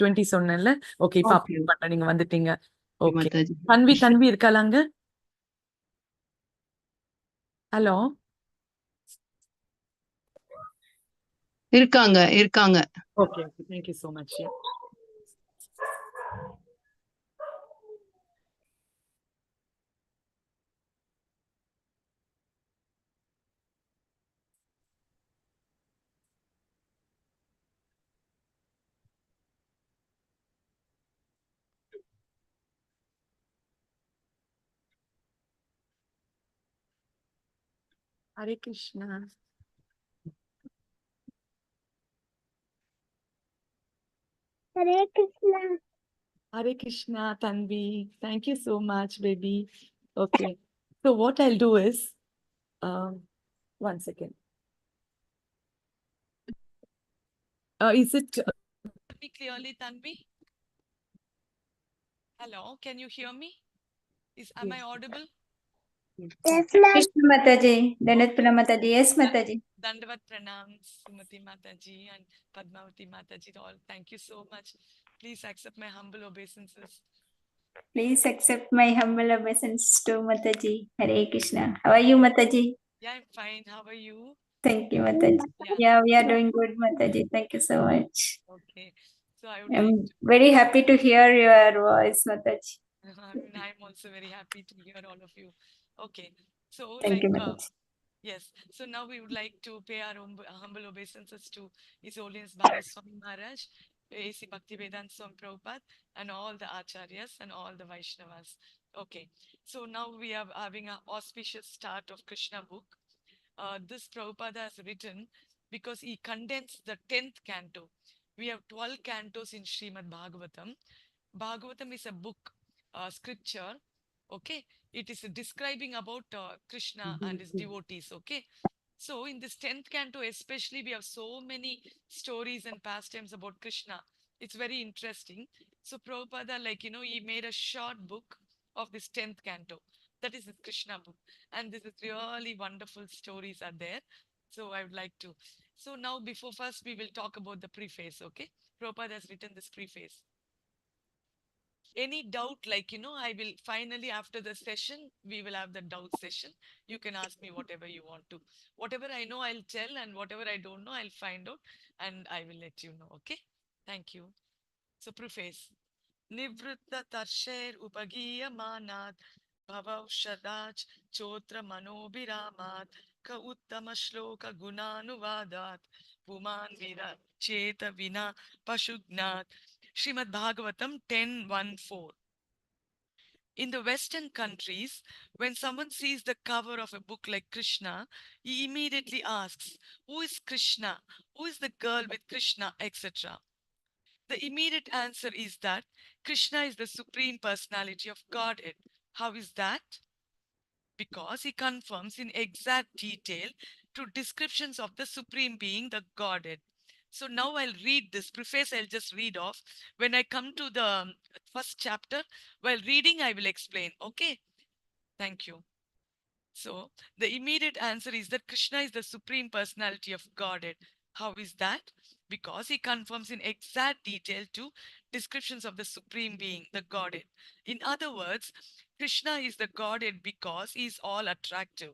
20 சொன்னேன்ல. ஓகே, இப்ப Okay. Update பண்றேன். நீங்க வந்துட்டீங்க. ஓகே. Mataji. தன்வி இருக்காளாங்க? ஹலோ. இருக்காங்க. Okay. Thank you so much. Yeah. Hare Krishna. Hare Krishna. Hare Krishna, Tanvi. Thank you so much, baby. Okay. So what I'll do is, one second. Is it clearly, Tanvi? Hello, can you hear me? Am I audible? Yes, ma'am. Krishna Mataji, Dandavat Mataji, yes Mataji. Dandavat Pranam, Sumati Mataji and Padmavati Mataji all. Thank you so much. Please accept my humble obeisances. Please accept my humble obeisance to Mataji. Hare Krishna. How are you, Mataji? Yeah, I'm fine. How are you? Thank you, Mataji. Yeah, we are doing good, Mataji. Thank you so much. Okay. So I would I'm like to... very happy to hear your voice, Mataji. I'm also very happy to hear all of you. Okay. So Thank you, Mataji. yes. So now we would like to pay our humble obeisances to His Holiness Bhanu Swami Maharaj, A.C. Bhaktivedanta Swami Prabhupada, and all the Acharyas and all the Vaishnavas. Okay. So now we are having an auspicious start of Krishna book. This Prabhupada has written because he condensed the 10th canto. We have 12 cantos in Srimad Bhagavatam. Bhagavatam is a book, scripture. Okay. It is describing about Krishna and his devotees. Okay. So in this 10th canto, especially, we have so many stories and pastimes about Krishna. It's very interesting. So Prabhupada, he made a short book of this 10th canto. That is the Krishna book. And this is really wonderful stories are there. So I would like to. So now before first we will talk about the preface. Okay. Prabhupada has written this preface. Any doubt, I will finally, after the session, we will have the doubt session. You can ask me whatever you want to. Whatever I know, I'll tell, and whatever I don't know, I'll find out, and I will let you know. Okay? Thank you. So, preface. Nivritta tarsher upagiyamanat bhavaushadach chotra manobiramat ka uttama shloka gunanuvadat puman vira cheta vina pashugnat. Srimad Bhagavatam 10:1-4. In the Western countries, when someone sees the cover of a book like Krishna, he immediately asks, who is Krishna? Who is the girl with Krishna, etc.? The immediate answer is that Krishna is the Supreme Personality of Godhead. How is that? Because he confirms in exact detail to descriptions of the Supreme Being, the Godhead. So now I'll read this preface, I'll just read off. When I come to the first chapter, while reading, I will explain. Okay? Thank you. So the immediate answer is that Krishna is the Supreme Personality of Godhead. How is that? Because he confirms in exact detail to descriptions of the Supreme Being, the Godhead. In other words, Krishna is the Godhead because he is all attractive.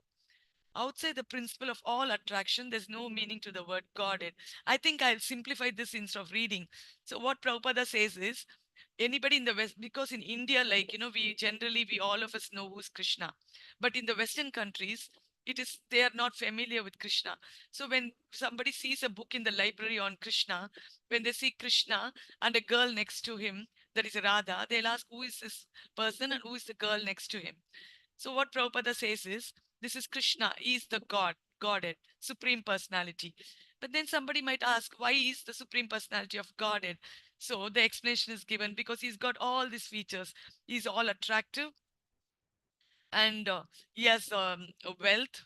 Outside the principle of all attraction, there's no meaning to the word Godhead. I think I'll simplify this instead of reading. So what Prabhupada says is, anybody in the West, because in India, we all of us know who's Krishna. But in the Western countries, they are not familiar with Krishna. So when somebody sees a book in the library on Krishna, when they see Krishna and a girl next to him, that is Radha, they'll ask who is this person and who is the girl next to him. So what Prabhupada says is, this is Krishna, he is the Godhead, Supreme Personality. But then somebody might ask, why is the Supreme Personality of Godhead? So the explanation is given because he's got all these features. He's all attractive and he has wealth,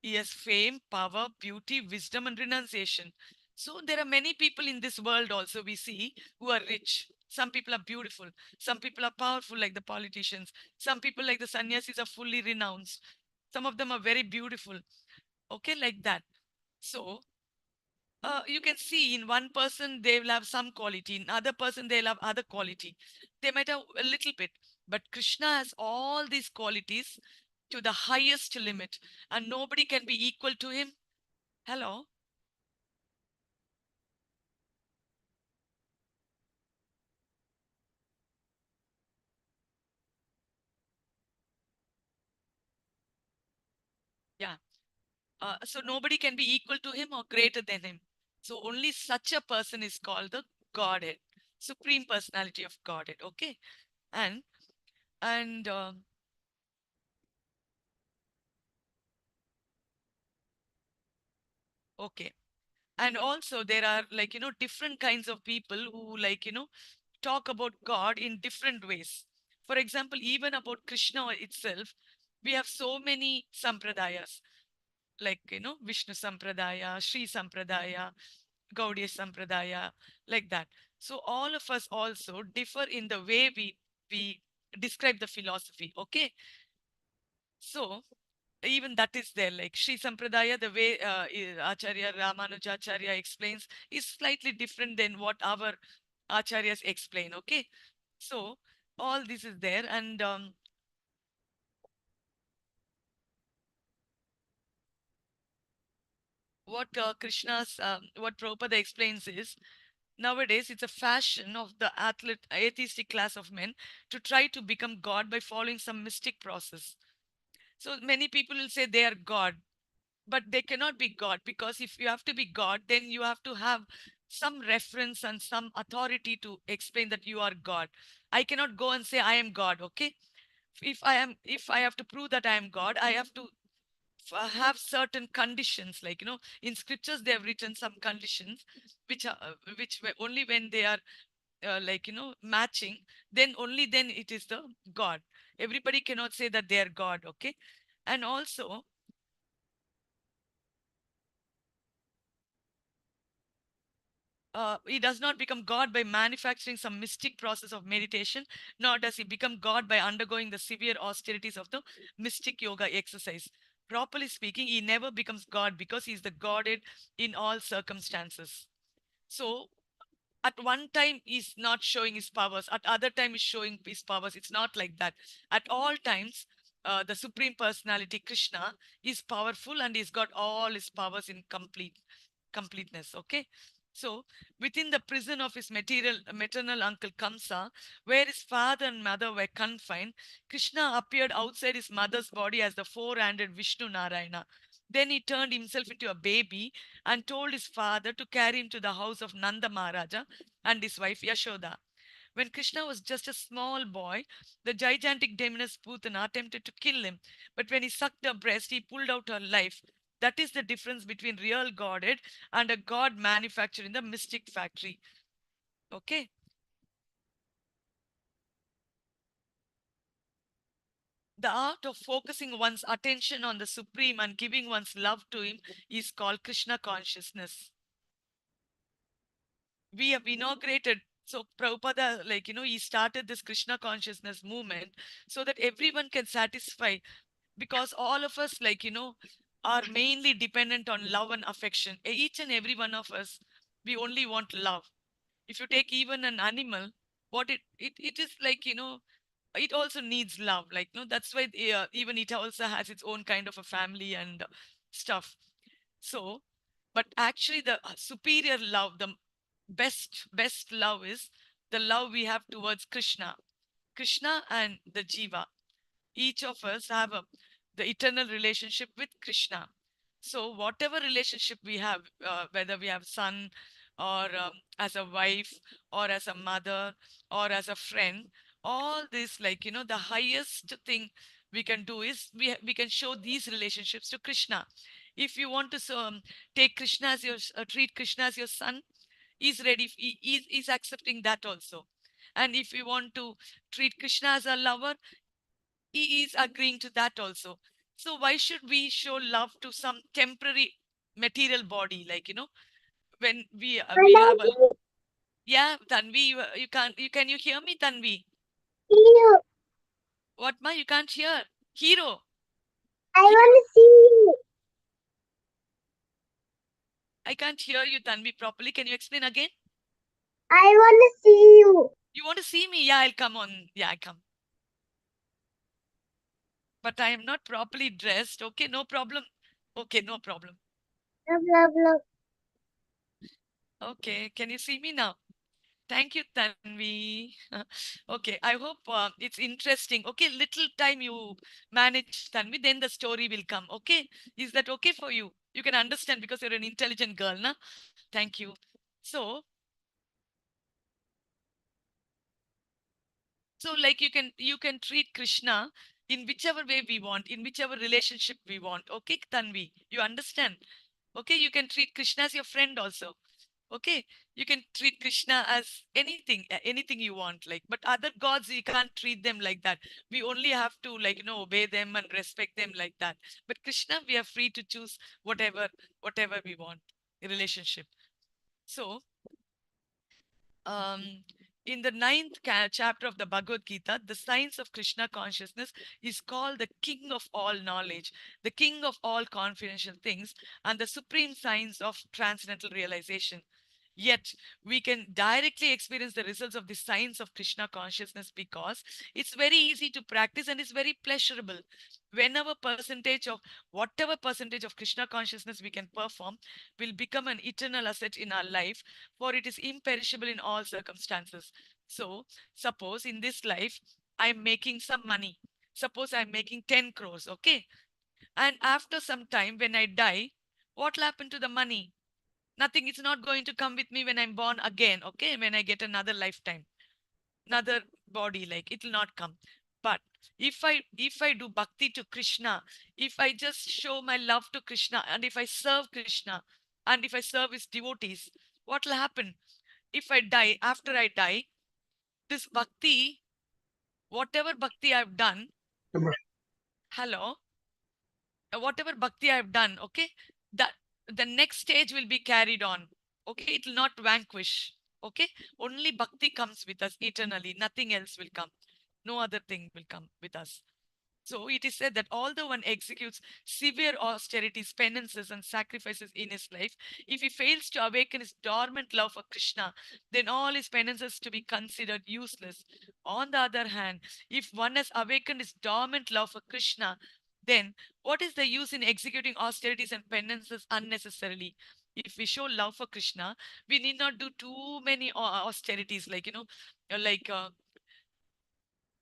he has fame, power, beauty, wisdom, and renunciation. So there are many people in this world also we see who are rich. Some people are beautiful. Some people are powerful like the politicians. Some people like the sannyasis are fully renounced. Some of them are very beautiful. Okay, like that. So you can see in one person they will have some quality, in other person they'll have other quality. They might have a little bit, but Krishna has all these qualities to the highest limit, and nobody can be equal to him. Hello. Yeah. So nobody can be equal to him or greater than him. So only such a person is called the Godhead, Supreme Personality of Godhead. Okay, and and okay, and also there are, like, different kinds of people who, like, talk about God in different ways. For example, even about Krishna itself, we have so many sampradayas, like, Vishnu Sampradaya, Sri Sampradaya, Gaudiya Sampradaya, like that. So all of us also differ in the way we describe the philosophy. Okay, so even that is there. Like Sri Sampradaya, the way Acharya Ramanujacharya explains is slightly different than what our Acharyas explain. Okay, so all this is there, and what what Prabhupada explains is, nowadays, it's a fashion of the atheistic class of men to try to become God by following some mystic process. So many people will say they are God, but they cannot be God, because if you have to be God, then you have to have some reference and some authority to explain that you are God. I cannot go and say I am God. Okay, if I have to prove that I am God, I have to have certain conditions, like, in scriptures they have written some conditions which are only when they are like, matching, then only then it is the God. Everybody cannot say that they are God. Okay, and also he does not become God by manufacturing some mystic process of meditation, nor does he become God by undergoing the severe austerities of the mystic yoga exercise. Properly speaking, he never becomes God, because he is the Godhead in all circumstances. So at one time he's not showing his powers, at other time he's showing his powers. It's not like that. At all times, the Supreme Personality Krishna is powerful, and he's got all his powers in completeness. Okay, so within the prison of his maternal uncle Kamsa, where his father and mother were confined, Krishna appeared outside his mother's body as the four-handed Vishnu Narayana. Then he turned himself into a baby and told his father to carry him to the house of Nanda Maharaja and his wife Yashoda. When Krishna was just a small boy, the gigantic demoness Putana attempted to kill him. But when he sucked her breast, he pulled out her life. That is the difference between real Godhead and a God manufactured in the mystic factory. Okay. The art of focusing one's attention on the Supreme and giving one's love to Him is called Krishna consciousness. We have inaugurated, so Prabhupada, like, he started this Krishna consciousness movement so that everyone can satisfy, because all of us, like, are mainly dependent on love and affection. Each and every one of us, we only want love. If you take even an animal, what it is like, it also needs love, like, that's why even it also has its own kind of a family and stuff. So, but actually the superior love, the best love is the love we have towards Krishna and the Jiva. Each of us have the eternal relationship with Krishna. So whatever relationship we have, whether we have son, or as a wife, or as a mother, or as a friend, all this, like, the highest thing we can do is we can show these relationships to Krishna. If you want to take Krishna as your treat Krishna as your son, he's ready. He's accepting that also. And if you want to treat Krishna as a lover, he is agreeing to that also. So why should we show love to some temporary material body? Like, when we have a, Manaji, yeah, Tanvi, you can't, can you hear me, Tanvi? you. What ma, you can't hear? I Hero. want to see you. I can't hear you, Tanvi, properly. Can you explain again? I want to see you. You want to see me? Yeah, I'll come on. Yeah, I come. But I am not properly dressed. Okay, no problem. Okay, no problem. Blah, blah, blah. Okay, can you see me now? Thank you, Tanvi. Okay, I hope it's interesting. Okay, little time you manage, Tanvi, then the story will come. Okay, is that okay for you? You can understand because you're an intelligent girl, na? Thank you. So, like you can treat Krishna in whichever way we want, in whichever relationship we want. Okay, Tanvi, you understand? Okay, you can treat Krishna as your friend also. Okay, you can treat Krishna as anything, anything you want, like, but other gods you can't treat them like that. We only have to, like, obey them and respect them like that. But Krishna, we are free to choose whatever we want in relationship. So um, in the ninth chapter of the Bhagavad Gita, the science of Krishna consciousness is called the king of all knowledge, the king of all confidential things, and the supreme science of transcendental realization. Yet, we can directly experience the results of the science of Krishna consciousness because it's very easy to practice and it's very pleasurable. Whenever percentage of whatever percentage of Krishna consciousness we can perform will become an eternal asset in our life, for it is imperishable in all circumstances. So, suppose in this life, I'm making some money. Suppose I'm making 10 crores, okay? And after some time, when I die, what will happen to the money? Nothing. It's not going to come with me when I'm born again, okay? When I get another lifetime, another body, like it will not come. But if I do bhakti to Krishna, if I just show my love to Krishna, and if I serve Krishna, and if I serve his devotees, what will happen? If I die, after I die, this bhakti, whatever bhakti I've done, hello, whatever bhakti I've done, okay, that the next stage will be carried on. Okay, it will not vanquish. Okay, only bhakti comes with us eternally. Nothing else will come. No other thing will come with us. So it is said that although one executes severe austerities, penances, and sacrifices in his life, if he fails to awaken his dormant love for Krishna, then all his penances to be considered useless. On the other hand, if one has awakened his dormant love for Krishna, then what is the use in executing austerities and penances unnecessarily? If we show love for Krishna, we need not do too many austerities, like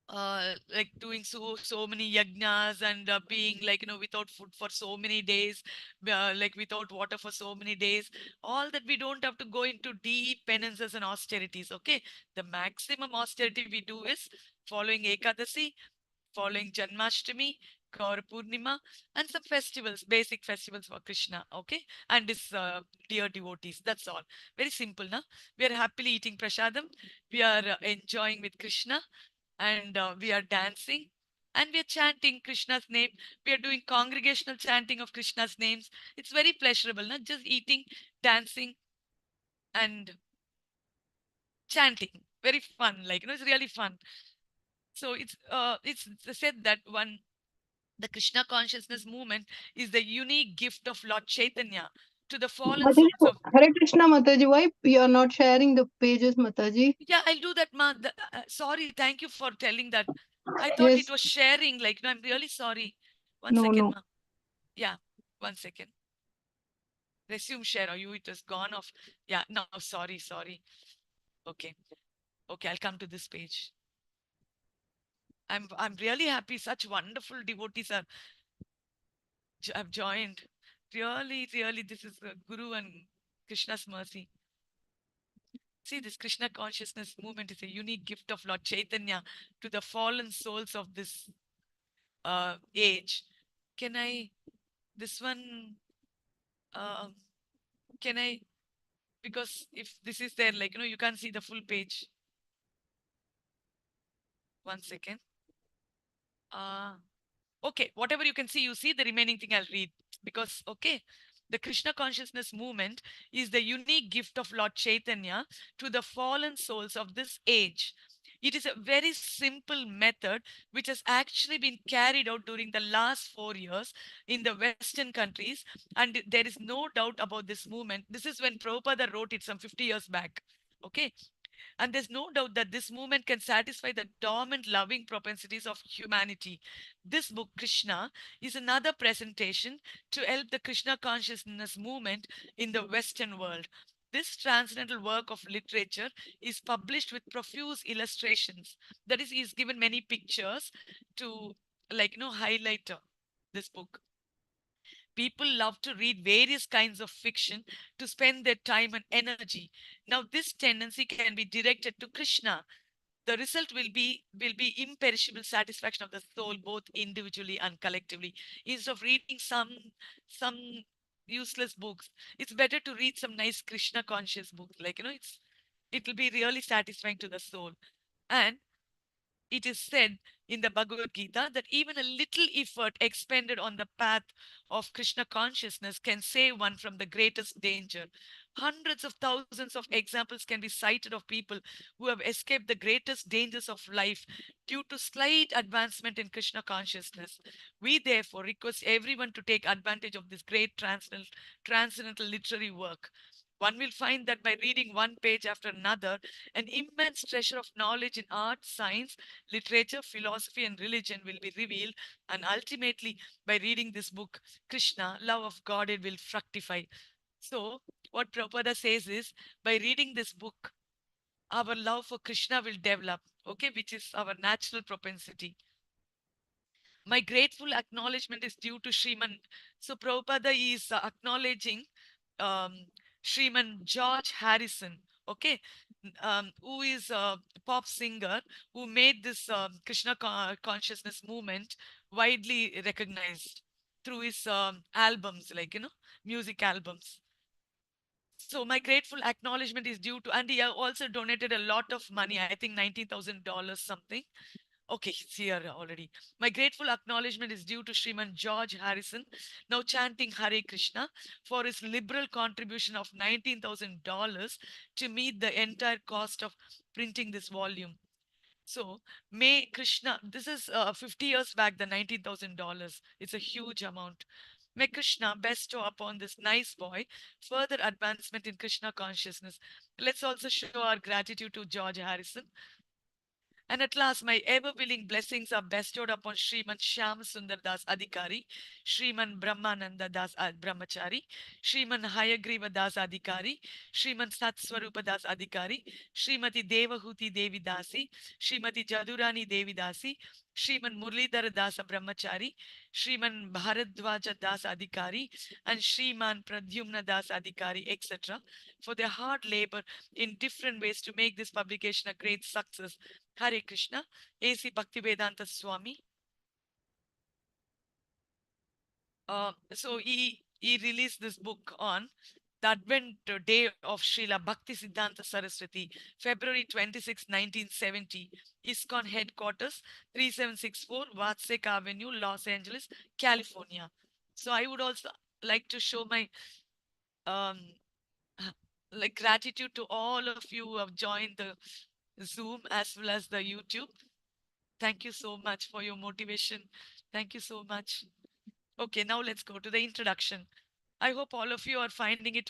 like doing so many yagnas and being, like, without food for so many days, like without water for so many days. All that, we don't have to go into deep penances and austerities. Okay, the maximum austerity we do is following Ekadasi, following Janmashtami, Gaur Purnima, and some festivals, basic festivals for Krishna, okay, and his dear devotees. That's all. Very simple, na? We are happily eating prasadam. We are enjoying with Krishna, and we are dancing, and we are chanting Krishna's name. We are doing congregational chanting of Krishna's names. It's very pleasurable, not just eating, dancing, and chanting. Very fun, like, it's really fun. So it's said that one the Krishna consciousness movement is the unique gift of Lord Chaitanya to the fallen Mataji, souls of. Hare Krishna, Mataji. Why you are not sharing the pages, Mataji? Yeah, I'll do that, ma. Sorry, thank you for telling that. I thought it Yes. was sharing. Like, no, I'm really sorry. One No, second, no. ma. Yeah, one second. Resume share. Or you, it was gone off. Yeah, no, sorry. Okay, okay, I'll come to this page. I'm really happy. Such wonderful devotees have joined. Really, this is Guru and Krishna's mercy. See, this Krishna consciousness movement is a unique gift of Lord Chaitanya to the fallen souls of this age. Can I, this one, um, can I, because if this is there, like, you can't see the full page. One second. Uh, okay, whatever you can see, you see. The remaining thing I'll read because, okay, the Krishna consciousness movement is the unique gift of Lord Chaitanya to the fallen souls of this age. It is a very simple method which has actually been carried out during the last 4 years in the Western countries. And there is no doubt about this movement. This is when Prabhupada wrote it some 50 years back. Okay. And there's no doubt that this movement can satisfy the dormant loving propensities of humanity. This book, Krishna, is another presentation to help the Krishna consciousness movement in the Western world. This transcendental work of literature is published with profuse illustrations. That is, he's given many pictures to, highlight this book. People love to read various kinds of fiction to spend their time and energy. Now, this tendency can be directed to Krishna. The result will be imperishable satisfaction of the soul, both individually and collectively. Instead of reading some useless books, it's better to read some nice Krishna conscious books. It will be really satisfying to the soul. And it is said in the Bhagavad Gita that even a little effort expended on the path of Krishna consciousness can save one from the greatest danger. Hundreds of thousands of examples can be cited of people who have escaped the greatest dangers of life due to slight advancement in Krishna consciousness. We therefore request everyone to take advantage of this great transcendental literary work. One will find that by reading one page after another, an immense treasure of knowledge in art, science, literature, philosophy, and religion will be revealed. And ultimately, by reading this book, Krishna, love of Godhead, will fructify. So, what Prabhupada says is, by reading this book, our love for Krishna will develop, okay, which is our natural propensity. My grateful acknowledgement is due to Sriman. So, Prabhupada is acknowledging um, Sriman George Harrison, okay, who is a pop singer who made this Krishna consciousness movement widely recognized through his albums, music albums. So my grateful acknowledgement is due to, and he also donated a lot of money. I think $90,000 something. Okay, it's here already. My grateful acknowledgement is due to Sriman George Harrison, now chanting Hare Krishna, for his liberal contribution of $19,000 to meet the entire cost of printing this volume. So, may Krishna, this is 50 years back, the $19,000. It's a huge amount. May Krishna bestow upon this nice boy further advancement in Krishna consciousness. Let's also show our gratitude to George Harrison. And at last, my ever willing blessings are bestowed upon Sriman Shyam Sundar Das Adhikari, Sriman Brahmananda Das Brahmachari, Sriman Hayagriva Das Adhikari, Sriman Satswarupa Das Adhikari, Srimati Devahuti Devi Dasi, Srimati Jadurani Devi Dasi, Sriman Murlidhara Das Brahmachari, Sriman Bharadwaja Das Adhikari, and Sriman Pradyumna Das Adhikari, etc., for their hard labor in different ways to make this publication a great success. Hare Krishna, A.C. Bhaktivedanta Swami. So he released this book on the Advent day of Srila Bhakti Siddhanta Saraswati, February 26, 1970, ISKCON headquarters, 3764 Vatsek Avenue, Los Angeles, California. So I would also like to show my um, gratitude to all of you who have joined the Zoom as well as the YouTube. Thank you so much for your motivation. Thank you so much. Okay, now let's go to the introduction. I hope all of you are finding it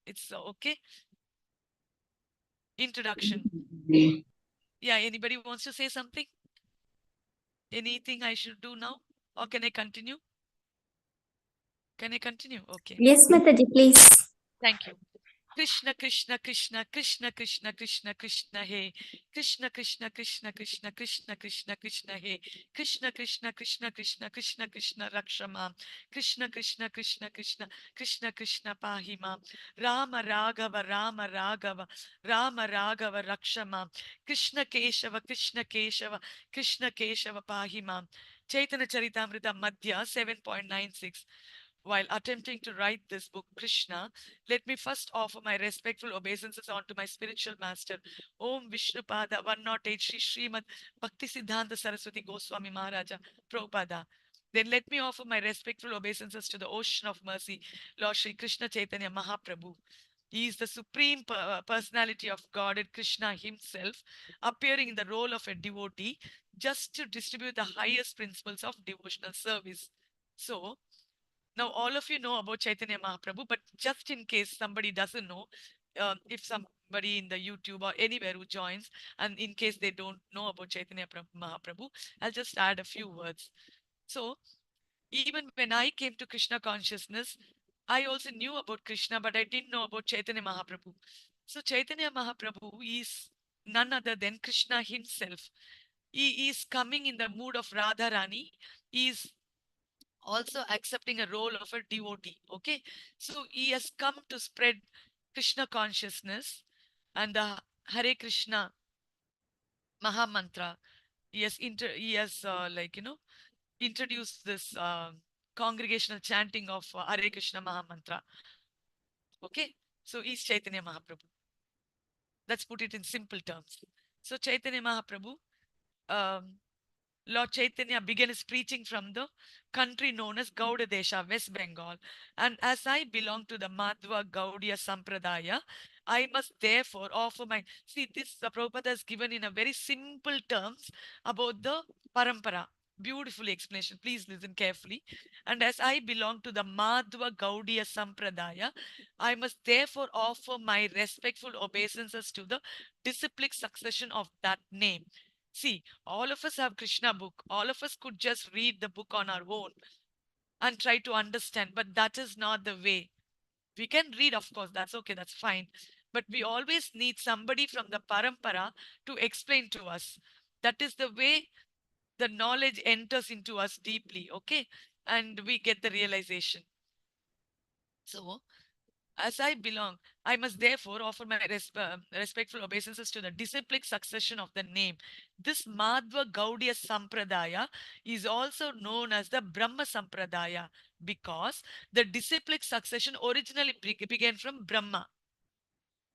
it's okay. Introduction. Yeah, anybody wants to say something? Anything I should do now? Or can I continue? Can I continue? Okay. Yes, Mataji, please. Thank you. Krishna Krishna Krishna Krishna Krishna Krishna Krishna He Krishna Krishna Krishna Krishna Krishna Krishna Krishna He Krishna Krishna Krishna Krishna Krishna Krishna Rakshama Krishna Krishna Krishna Krishna Krishna Krishna Pahima Rama Raghava Rama Raghava Rama Raghava Rakshama Krishna Keshava Krishna Keshava Krishna Keshava Pahima Chaitanya Charitamrita Madhya 7.96. While attempting to write this book, Krishna, let me first offer my respectful obeisances unto my spiritual master, Om Vishnupada 108 Shri Srimad Bhaktisiddhanta Saraswati Goswami Maharaja Prabhupada. Then let me offer my respectful obeisances to the ocean of mercy, Lord Shri Krishna Chaitanya Mahaprabhu. He is the supreme personality of Godhead Krishna himself, appearing in the role of a devotee just to distribute the highest principles of devotional service. So, now all of you know about Chaitanya Mahaprabhu, but just in case somebody doesn't know, if somebody in the YouTube or anywhere who joins, and in case they don't know about Chaitanya Mahaprabhu, I'll just add a few words. So, even when I came to Krishna consciousness, I also knew about Krishna, but I didn't know about Chaitanya Mahaprabhu. So Chaitanya Mahaprabhu is none other than Krishna himself. He is coming in the mood of Radharani. He is also accepting a role of a devotee. Okay. So he has come to spread Krishna consciousness and the Hare Krishna Maha Mantra. He has introduced this congregational chanting of Hare Krishna Maha Mantra. Okay. So he's Chaitanya Mahaprabhu. Let's put it in simple terms. So Chaitanya Mahaprabhu, um, Lord Chaitanya began his preaching from the country known as Gauda Desha, West Bengal. And as I belong to the Madhva Gaudiya Sampradaya, I must therefore offer my. See, this Prabhupada has given in a very simple terms about the parampara. Beautiful explanation. Please listen carefully. And as I belong to the Madhva Gaudiya Sampradaya, I must therefore offer my respectful obeisances to the disciplic succession of that name. See, all of us have Krishna book. All of us could just read the book on our own and try to understand, but that is not the way. We can read, of course, that's okay, that's fine. But we always need somebody from the parampara to explain to us. That is the way the knowledge enters into us deeply, okay? And we get the realization. So, as I belong, I must therefore offer my respectful obeisances to the disciplic succession of the name. This Madhva Gaudiya Sampradaya is also known as the Brahma Sampradaya because the disciplic succession originally began from Brahma.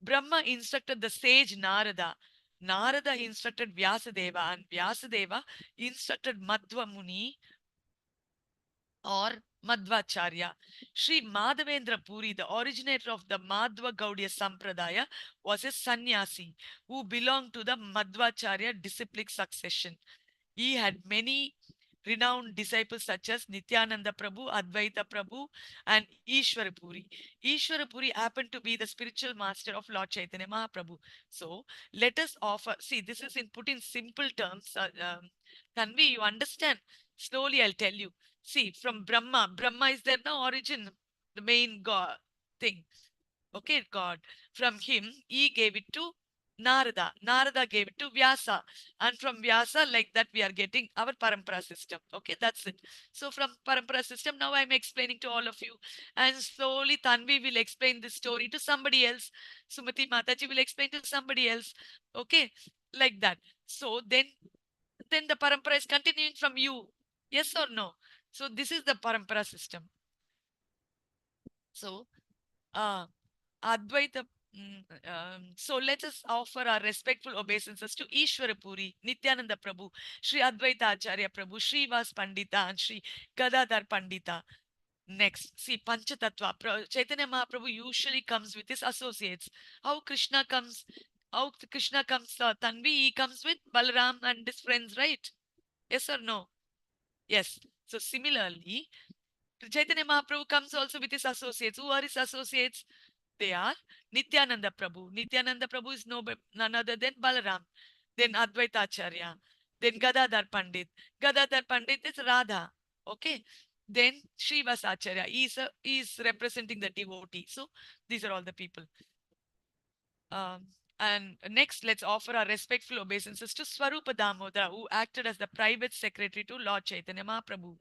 Brahma instructed the sage Narada. Narada instructed Vyasadeva, and Vyasadeva instructed Madhva Muni or Madhvacharya. Sri Madhavendra Puri, the originator of the Madhva Gaudiya Sampradaya, was a sannyasi who belonged to the Madhvacharya disciplic succession. He had many renowned disciples such as Nityananda Prabhu, Advaita Prabhu, and Ishwara Puri. Ishwara Puri happened to be the spiritual master of Lord Chaitanya Mahaprabhu. So let us offer. See, this is in put in simple terms. Tanvi, you understand? Slowly, I'll tell you. See, from Brahma, Brahma is there now origin, the main God thing. Okay, God. From him, he gave it to Narada. Narada gave it to Vyasa. And from Vyasa, like that, we are getting our parampara system. Okay, that's it. So from parampara system, now I'm explaining to all of you. And slowly Tanvi will explain this story to somebody else. Sumati Mataji will explain to somebody else. Okay, like that. So then the parampara is continuing from you. Yes or no? So this is the parampara system. So uh Advaita. So let us offer our respectful obeisances to Ishwara Puri, Nityananda Prabhu, Sri Advaita Acharya Prabhu, Sri Vas Pandita, and Sri Gadadhar Pandita. Next, see Panchatattva. Chaitanya Mahaprabhu usually comes with his associates. How Krishna comes? How Krishna comes? Tanvi, he comes with Balaram and his friends, right? Yes or no? Yes. So similarly, Chaitanya Mahaprabhu comes also with his associates. Who are his associates? They are Nityananda Prabhu. Nityananda Prabhu is none other than Balaram. Then Advaita Acharya. Then Gadadhar Pandit. Gadadhar Pandit is Radha. Okay. Then Srivas Acharya. He is representing the devotee. So these are all the people. And next, let's offer our respectful obeisances to Swarupa Damodara, who acted as the private secretary to Lord Chaitanya Mahaprabhu.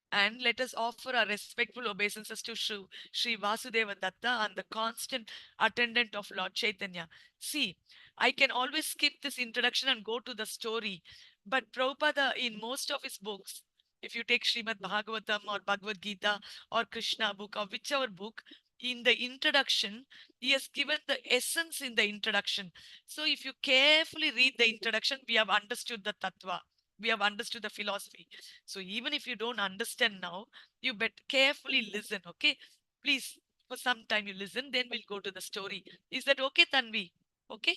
And let us offer our respectful obeisances to Sri Vasudeva Datta and the constant attendant of Lord Chaitanya. See, I can always skip this introduction and go to the story, but Prabhupada, in most of his books, if you take Srimad Bhagavatam or Bhagavad Gita or Krishna book or whichever book, in the introduction, he has given the essence in the introduction. So if you carefully read the introduction, we have understood the tattva. We have understood the philosophy. So even if you don't understand now, you better carefully listen, okay? Please, for some time you listen, then we'll go to the story. Is that okay, Tanvi? Okay?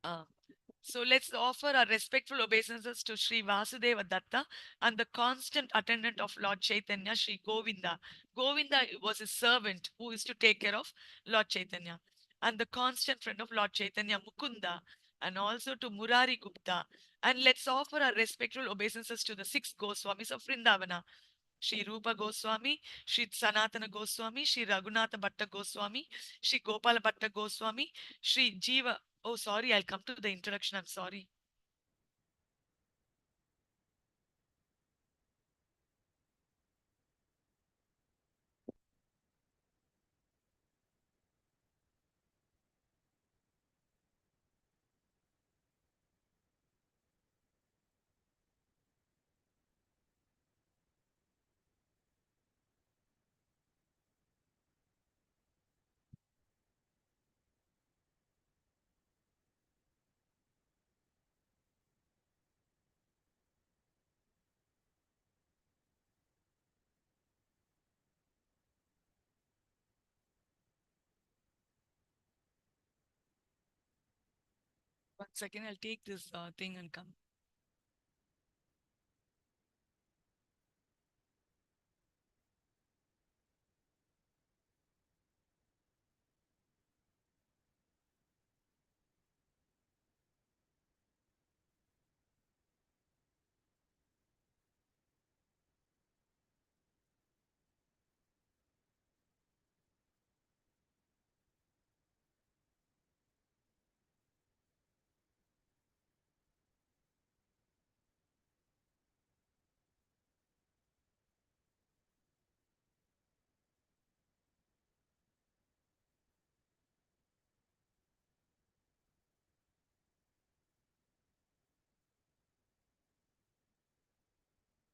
Uh, so let's offer our respectful obeisances to Sri Vasudeva Datta and the constant attendant of Lord Chaitanya, Sri Govinda. Govinda was a servant who is to take care of Lord Chaitanya, and the constant friend of Lord Chaitanya, Mukunda, and also to Murari Gupta. And let's offer our respectful obeisances to the six Goswamis of Vrindavana. Sri Rupa Goswami, Sri Sanatana Goswami, Sri Raghunatha Bhatta Goswami, Sri Gopala Bhatta Goswami, Sri Jiva. Oh, sorry, I'll come to the introduction. I'm sorry. 1 second, I'll take this thing and come.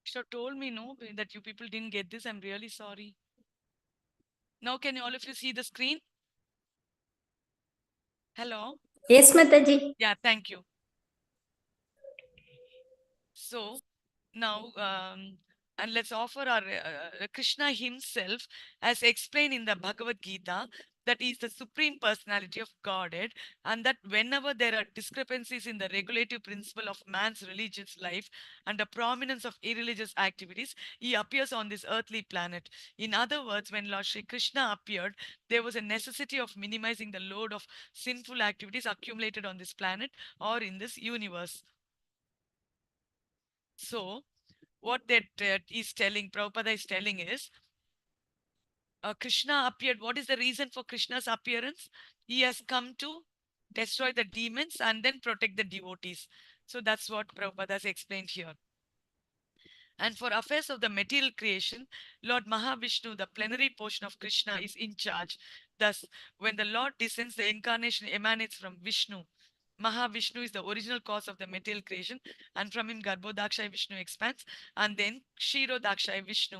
Sure told me no that you people didn't get this. I'm really sorry. Now, can all of you see the screen? Hello? Yes, Mataji. Yeah, thank you. So now, and let's offer our Krishna himself, as explained in the Bhagavad Gita, that is the supreme personality of Godhead, and that whenever there are discrepancies in the regulative principle of man's religious life and the prominence of irreligious activities, he appears on this earthly planet. In other words, when Lord Shri Krishna appeared, there was a necessity of minimizing the load of sinful activities accumulated on this planet or in this universe. So, what that is telling, Prabhupada is telling is, Krishna appeared. What is the reason for Krishna's appearance? He has come to destroy the demons and then protect the devotees. So that's what Prabhupada has explained here. And for affairs of the material creation, Lord Mahavishnu, the plenary portion of Krishna, is in charge. Thus, when the Lord descends, the incarnation emanates from Vishnu. Mahavishnu is the original cause of the material creation, and from him Garbhodakshaya Vishnu expands, and then Kshirodakshaya Vishnu.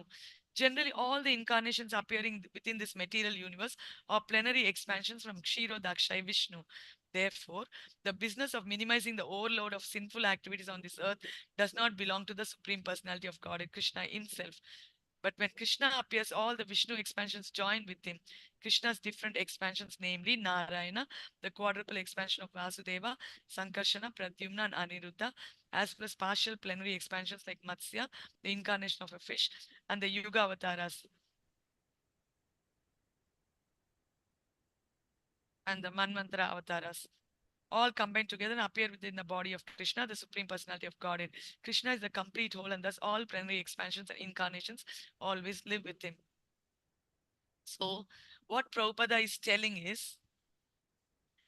Generally, all the incarnations appearing within this material universe are plenary expansions from Kshirodakshaya Vishnu. Therefore, the business of minimizing the overload of sinful activities on this earth does not belong to the Supreme Personality of Godhead, Krishna himself. But when Krishna appears, all the Vishnu expansions join with him. Krishna's different expansions, namely Narayana, the quadruple expansion of Vasudeva, Sankarshana, Pradyumna, and Aniruddha, as well as partial plenary expansions like Matsya, the incarnation of a fish, and the Yuga avatars, and the Manvantara avatars, all combined together and appear within the body of Krishna, the Supreme Personality of Godhead. Krishna is the complete whole, and thus all plenary expansions and incarnations always live with him. So, what Prabhupada is telling is,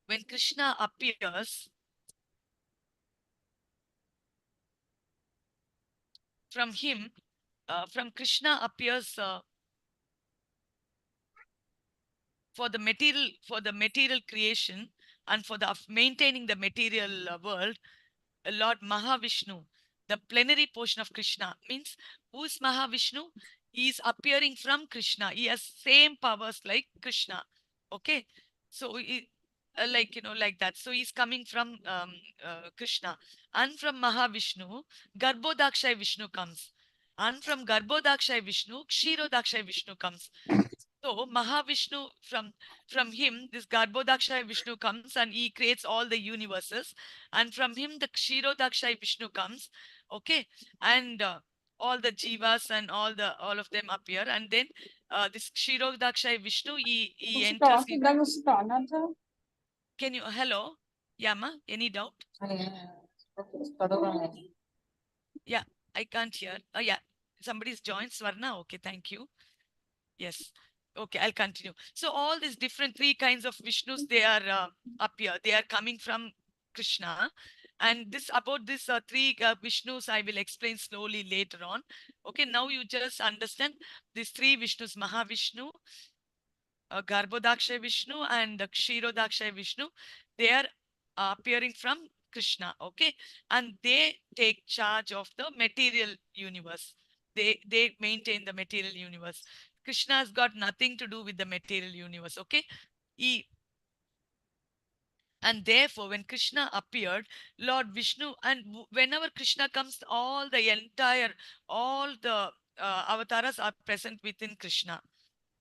when Krishna appears, from him, from Krishna appears for the material creation and for the maintaining the material world, Lord Mahavishnu, the plenary portion of Krishna, means who is Mahavishnu? He is appearing from Krishna. He has same powers like Krishna. Okay, so like like that. So he's coming from Krishna, and from Mahavishnu, Garbhodakshaya Vishnu comes. And from Garbhodakshay Vishnu, Kshirodakshay Vishnu comes. So Mahavishnu, from him, this Garbhodakshay Vishnu comes and he creates all the universes. And from him, the Kshirodakshay Vishnu comes. Okay, and all the jivas and all of them appear. And then this Kshirodakshay Vishnu, he enters. Can you hello, Yama? Any doubt? Yeah, I can't hear. Oh yeah, somebody's joined. Swarna. Okay, thank you. Yes. Okay, I'll continue. So all these different three kinds of Vishnus, they are up here. They are coming from Krishna. And this about this three Vishnus, I will explain slowly later on. Okay, now you just understand these three Vishnus, Mahavishnu, Garbhodakshay Vishnu, and Kshirodakshay Vishnu. They are appearing from Krishna. Okay, and they take charge of the material universe. They maintain the material universe. Krishna has got nothing to do with the material universe. Okay, he and therefore when Krishna appeared, Lord Vishnu, and whenever Krishna comes, all the avatars are present within Krishna.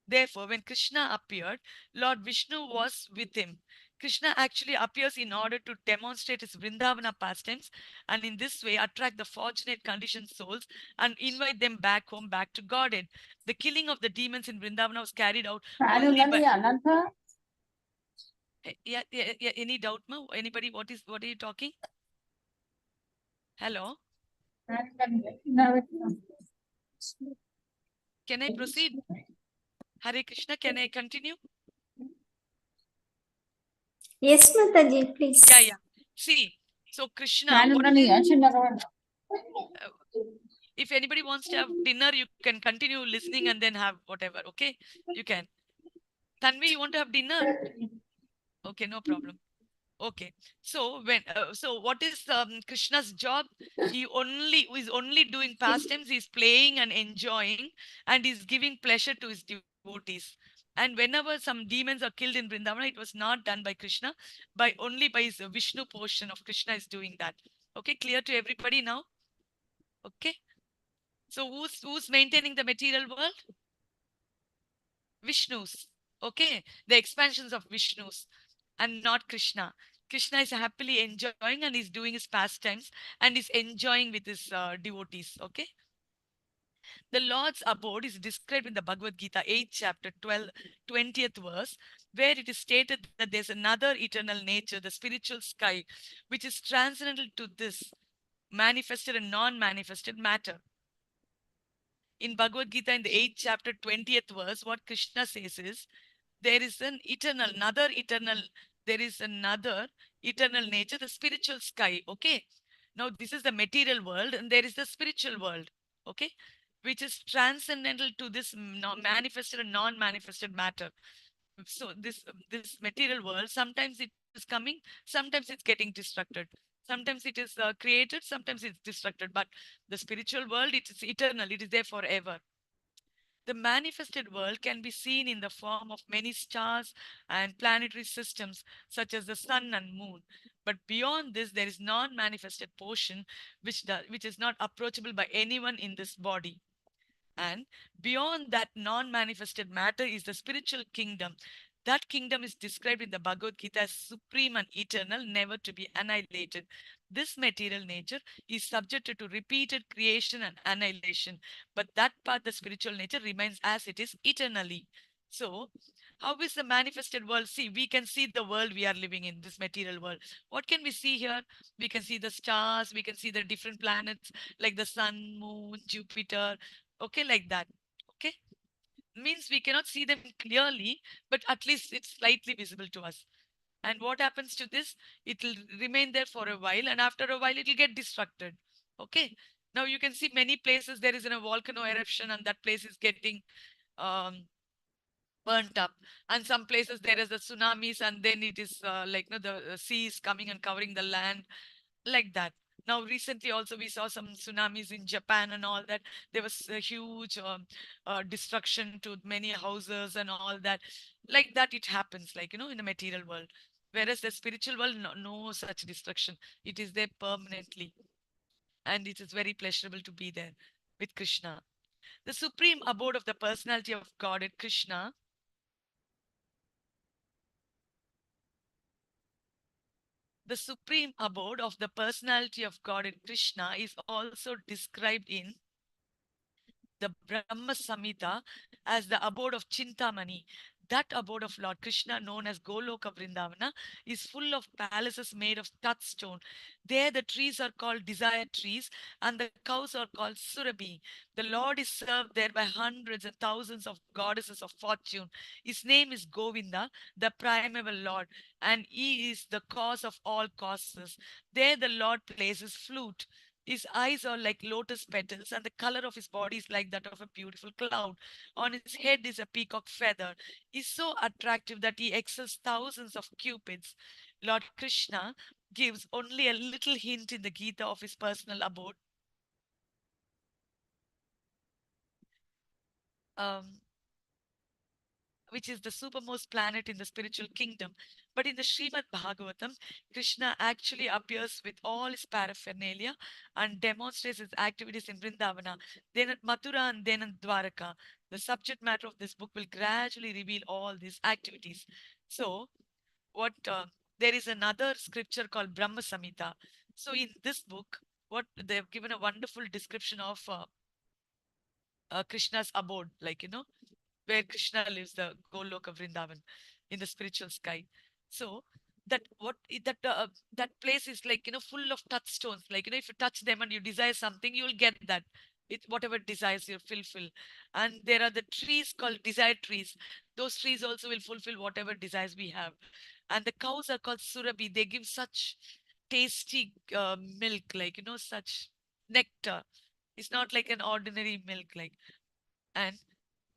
Therefore, when Krishna appeared, Lord Vishnu was with him. Krishna actually appears in order to demonstrate his Vrindavana pastimes and in this way attract the fortunate conditioned souls and invite them back home, back to Godhead. The killing of the demons in Vrindavana was carried out only by. Yeah, yeah, yeah. Any doubt, ma? Anybody? What are you talking? Hello? Can I proceed? Hare Krishna, can I continue? Yes, Mataji, please. Yeah. See, so Krishna, if anybody wants to have dinner, you can continue listening and then have whatever. Okay, you can. Tanvi, you want to have dinner? Okay, no problem. Okay, so what is Krishna's job? Is only doing pastimes. He's playing and enjoying, and he's giving pleasure to his devotees. And whenever some demons are killed in Vrindavana, it was not done by Krishna, only by his Vishnu portion of Krishna is doing that. Okay, clear to everybody now? Okay, so who's maintaining the material world? Vishnus. Okay, the expansions of Vishnus and not Krishna. Krishna is happily enjoying and he's doing his pastimes and is enjoying with his devotees. Okay, the Lord's abode is described in the Bhagavad Gita 8th chapter 20th verse, where it is stated that there's another eternal nature, the spiritual sky, which is transcendental to this manifested and non-manifested matter. In Bhagavad Gita, in the 8th chapter 20th verse, what Krishna says is, there is another eternal nature, the spiritual sky. Okay, now this is the material world and there is the spiritual world. Okay, which is transcendental to this manifested and non-manifested matter. So this material world, sometimes it is coming, sometimes it's getting destructed, sometimes it is created, sometimes it's destructed, but the spiritual world, it is eternal, it is there forever. The manifested world can be seen in the form of many stars and planetary systems, such as the sun and moon. But beyond this, there is non-manifested portion which is not approachable by anyone in this body. And beyond that non-manifested matter is the spiritual kingdom. That kingdom is described in the Bhagavad Gita as supreme and eternal, never to be annihilated. This material nature is subjected to repeated creation and annihilation, but that part, the spiritual nature, remains as it is eternally. So, how is the manifested world? See, we can see the world we are living in, this material world. What can we see here? We can see the stars, we can see the different planets like the sun, moon, Jupiter, okay, like that. Okay, means we cannot see them clearly, but at least it's slightly visible to us. And what happens to this? It will remain there for a while, and after a while it will get destructed. Okay, now you can see many places there is a volcano eruption and that place is getting um, burnt up, and some places there is a tsunamis and then it is the sea is coming and covering the land, like that. Now, recently also we saw some tsunamis in Japan and all that. There was a huge destruction to many houses and all that. Like that, it happens, like, in the material world. Whereas the spiritual world, no such destruction. It is there permanently. And it is very pleasurable to be there. with Krishna. The supreme abode of the personality of Godhead, Krishna, the supreme abode of the personality of Godhead, Krishna, is also described in the Brahma Samhita as the abode of Chintamani. That abode of Lord Krishna, known as Goloka Vrindavana, is full of palaces made of touchstone. There, the trees are called desire trees, and the cows are called Surabhi. The Lord is served there by hundreds and thousands of goddesses of fortune. His name is Govinda, the primeval Lord, and he is the cause of all causes. There, the Lord plays his flute. His eyes are like lotus petals, and the color of his body is like that of a beautiful cloud. On his head is a peacock feather. He's so attractive that he excels thousands of cupids. Lord Krishna gives only a little hint in the Gita of his personal abode. Um, which is the supermost planet in the spiritual kingdom. But in the Srimad Bhagavatam, Krishna actually appears with all his paraphernalia and demonstrates his activities in Vrindavana, then at Mathura and then in Dwaraka. The subject matter of this book will gradually reveal all these activities. So, what there is another scripture called Brahma Samhita. So, in this book, what they've given a wonderful description of Krishna's abode, like where Krishna lives, the Goloka Vrindavan, in the spiritual sky. So that place is like full of touchstones. Like if you touch them and you desire something, you will get that. It whatever desires you fulfill. And there are the trees called desire trees. Those trees also will fulfill whatever desires we have. And the cows are called Surabhi. They give such tasty milk, like such nectar. It's not like an ordinary milk, like. And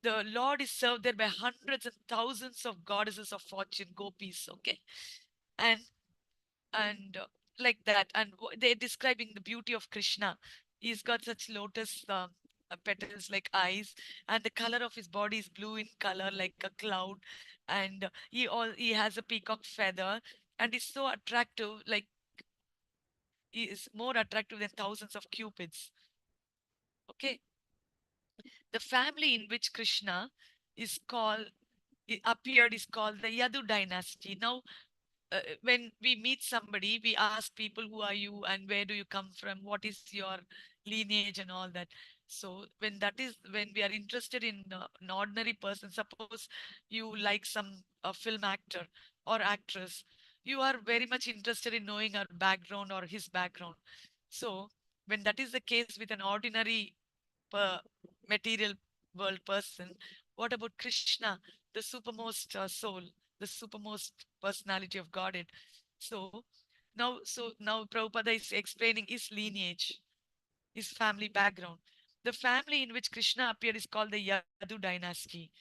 the Lord is served there by hundreds and thousands of goddesses of fortune, gopis. Okay, and and like that, and they're describing the beauty of Krishna. He's got such lotus petals like eyes, and the color of his body is blue in color, like a cloud, and he has a peacock feather, and he's so attractive, like he is more attractive than thousands of cupids. Okay, the family in which Krishna is called appeared is called the Yadu dynasty. Now, when we meet somebody, we ask people, who are you and where do you come from? What is your lineage and all that. So when we are interested in an ordinary person, suppose you like some film actor or actress, you are very much interested in knowing her background or his background. So when that is the case with an ordinary per material world person, what about Krishna, the supermost soul, the supermost personality of Godhead? So now Prabhupada is explaining his lineage, his family background. The family in which Krishna appeared is called the Yadu dynasty.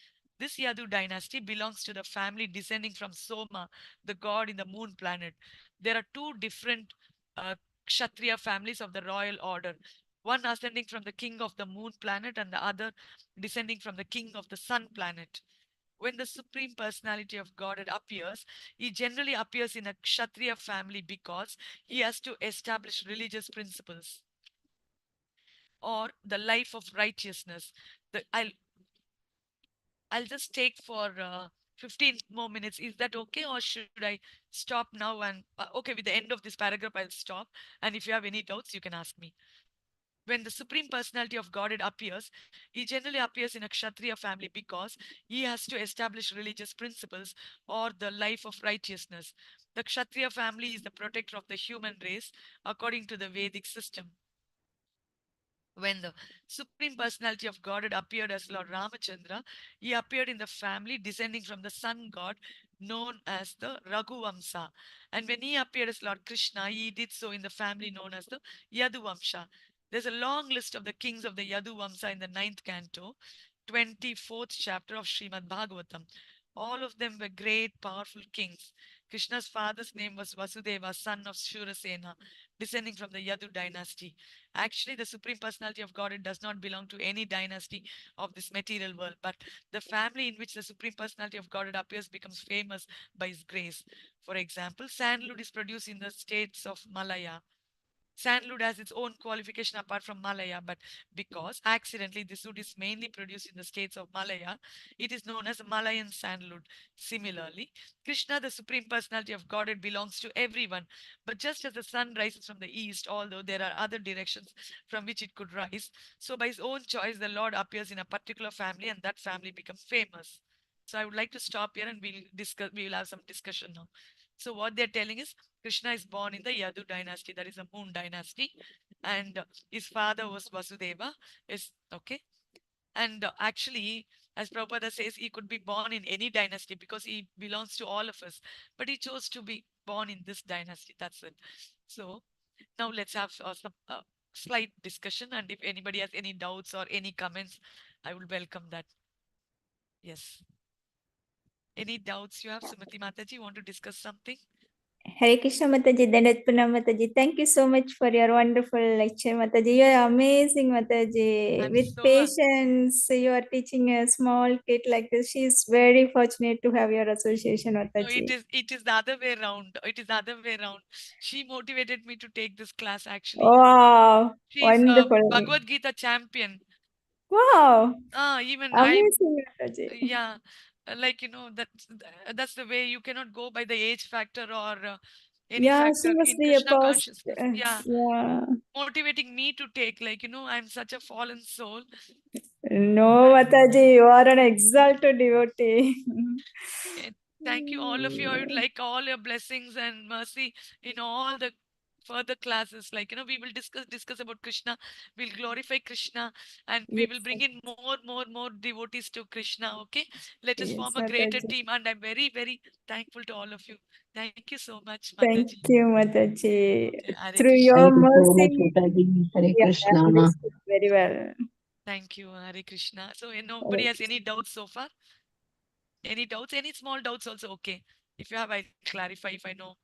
This Yadu dynasty belongs to the family descending from Soma, the god in the moon planet. There are two different uh, Kshatriya families of the royal order, one ascending from the king of the moon planet and the other descending from the king of the sun planet. When the supreme personality of Godhead appears, he generally appears in a Kshatriya family because he has to establish religious principles or the life of righteousness. The, I'll just take for 15 more minutes. Is that okay, or should I stop now? And okay, with the end of this paragraph, I'll stop. And if you have any doubts, you can ask me. When the supreme personality of Godhead appears, he generally appears in a Kshatriya family because he has to establish religious principles or the life of righteousness. The Kshatriya family is the protector of the human race according to the Vedic system. When the supreme personality of Godhead appeared as Lord Ramachandra, he appeared in the family descending from the sun god known as the Raghuvamsa. And when he appeared as Lord Krishna, he did so in the family known as the Yaduvamsha. There's a long list of the kings of the Yaduvamsa in the ninth canto, 24th chapter of Srimad Bhagavatam. All of them were great, powerful kings. Krishna's father's name was Vasudeva, son of Shurasena, descending from the Yadu dynasty. Actually, the Supreme Personality of Godhead does not belong to any dynasty of this material world, but the family in which the Supreme Personality of Godhead appears becomes famous by his grace. For example, sandalwood is produced in the states of Malaya. Sandalwood has its own qualification apart from Malaya, but because accidentally this wood is mainly produced in the states of Malaya, it is known as Malayan sandalwood. Similarly, Krishna, the Supreme Personality of Godhead, belongs to everyone. But just as the sun rises from the east, although there are other directions from which it could rise, so by his own choice, the Lord appears in a particular family and that family becomes famous. So I would like to stop here and we'll discuss. We will have some discussion now. So what they're telling is Krishna is born in the Yadu dynasty, that is a moon dynasty, and his father was Vasudeva. Is okay, and actually, as Prabhupada says, he could be born in any dynasty because he belongs to all of us, but he chose to be born in this dynasty. That's it. So now let's have some slight discussion, and if anybody has any doubts or any comments, I will welcome that. Yes. Any doubts you have, Sumati Mataji? Want to discuss something? Hare Krishna Mataji, Dandat Pranam Mataji. Thank you so much for your wonderful lecture, Mataji. You are amazing, Mataji. I'm With so patience, you are teaching a small kid like this. She is very fortunate to have your association, no, Mataji. it is the other way around. It is the other way around. She motivated me to take this class actually. Wow, She's a wonderful. Bhagavad Gita champion. Wow, Even amazing, Mataji. yeah, like that's the way. You cannot go by the age factor or any Yeah, she factor must in be a Krishna past. consciousness. Yeah, Yeah. motivating me to take, like, I'm such a fallen soul. No, Mataji, you are an exalted devotee. Eh, Thank you, all of you. I would like all your blessings and mercy in all the further classes. Like, we will discuss about Krishna. We'll glorify Krishna, and we Yes, will bring in more devotees to Krishna. Okay, let us yes, form a greater Mataji. team, and I'm very very thankful to all of you. Thank you so much, Thank Mataji. you, Mataji. Okay, Hare Through Krishna. your Thank you so much, mercy, Mataji. Hare we have Krishna. understood very well. Thank you, Hare Krishna. So, nobody Hare has any doubts so far? Any doubts? Any small doubts also okay. If you have, I'll clarify if I know.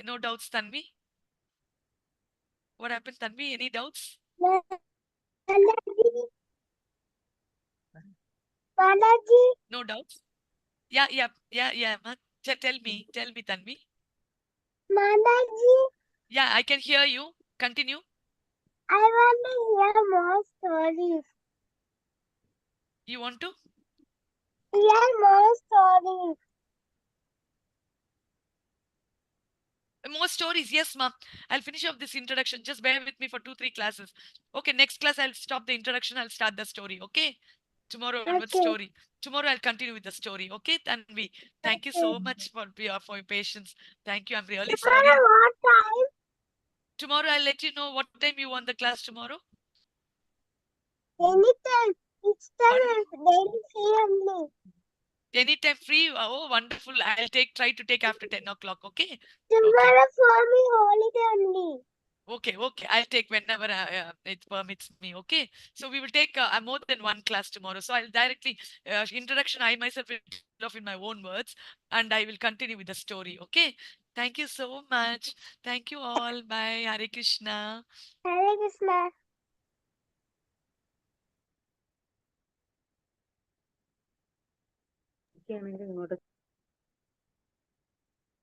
No doubts, Tanvi? What happened, Tanvi? Any doubts? Manaji, Manaji, No doubts? Yeah. Tell me, Tanvi. Manaji, Yeah, I can hear you. Continue. I want to hear more stories. You want to? Hear more stories. More stories. Yes, ma'am. I'll finish off this introduction. Just bear with me for 2, 3 classes. Okay, next class I'll stop the introduction. I'll start the story. Okay. Tomorrow onwards Okay, story. Tomorrow I'll continue with the story. Okay, Tanvi. Thank you okay. so much for your patience. Thank you. I'm really Tomorrow sorry. what time? Tomorrow I'll let you know what time you want the class tomorrow. Anytime. Each time Pardon? I'm daily free only. Anytime free. Oh, wonderful. I'll try to take after 10 o'clock. Okay. Okay. Tomorrow for me holiday only. Okay. I'll take whenever it permits me. Okay. So we will take more than one class tomorrow. So I'll directly introduction. I myself will tell off in my own words, and I will continue with the story. Okay. Thank you so much. Thank you all. Bye. Hare Krishna. Hare Krishna.